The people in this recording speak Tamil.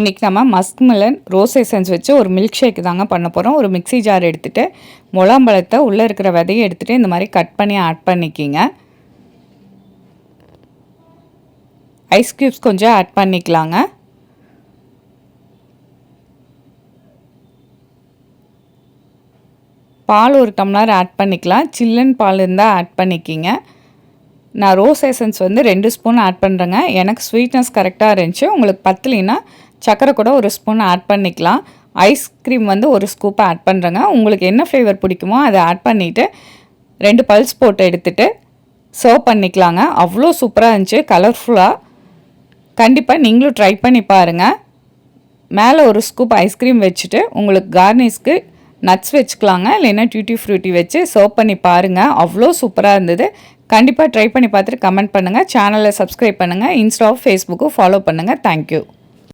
இன்றைக்கி நம்ம மஸ்க் மெலன் ரோஸ் எசன்ஸ் வச்சு ஒரு மில்க் ஷேக் தாங்க பண்ண போகிறோம். ஒரு மிக்ஸி ஜார் எடுத்துகிட்டு முலாம்பழத்தை உள்ளே இருக்கிற விதையை எடுத்துகிட்டு இந்த மாதிரி கட் பண்ணி ஆட் பண்ணிக்கிங்க. ஐஸ் க்யூப்ஸ் கொஞ்சம் ஆட் பண்ணிக்கலாங்க. பால் ஒரு டம்ளர் ஆட் பண்ணிக்கலாம். சில்லன் பால் இருந்தால் ஆட் பண்ணிக்கிங்க. நான் ரோஸ் எசன்ஸ் வந்து 2 ஸ்பூன் ஆட் பண்ணுறேங்க. எனக்கு ஸ்வீட்னஸ் கரெக்டாக இருந்துச்சு. உங்களுக்கு பத்தலைன்னா சக்கரை கூட ஒரு ஸ்பூன் ஆட் பண்ணிக்கலாம். ஐஸ்கிரீம் வந்து ஒரு ஸ்கூப் ஆட் பண்ணுறேங்க. உங்களுக்கு என்ன ஃப்ளேவர் பிடிக்குமோ அதை ஆட் பண்ணிவிட்டு 2 பல்ஸ் போட்டு எடுத்துகிட்டு சர்வ் பண்ணிக்கலாங்க. அவ்வளோ சூப்பராக இருந்துச்சு, கலர்ஃபுல்லாக. கண்டிப்பாக நீங்களும் ட்ரை பண்ணி பாருங்கள். மேலே ஒரு ஸ்கூப் ஐஸ்கிரீம் வச்சுட்டு உங்களுக்கு கார்னிஷ்க்கு நட்ஸ் வச்சுக்கலாங்க. இல்லைன்னா டியூட்டி ஃப்ரூட்டி வச்சு சர்வ் பண்ணி பாருங்கள். அவ்வளோ சூப்பராக இருந்தது. கண்டிப்பாக ட்ரை பண்ணி பார்த்துட்டு கமெண்ட் பண்ணுங்கள். சேனலை சப்ஸ்கிரைப் பண்ணுங்கள். இன்ஸ்டா ஃபேஸ்புக்கும் ஃபாலோ பண்ணுங்கள். தேங்க்யூ.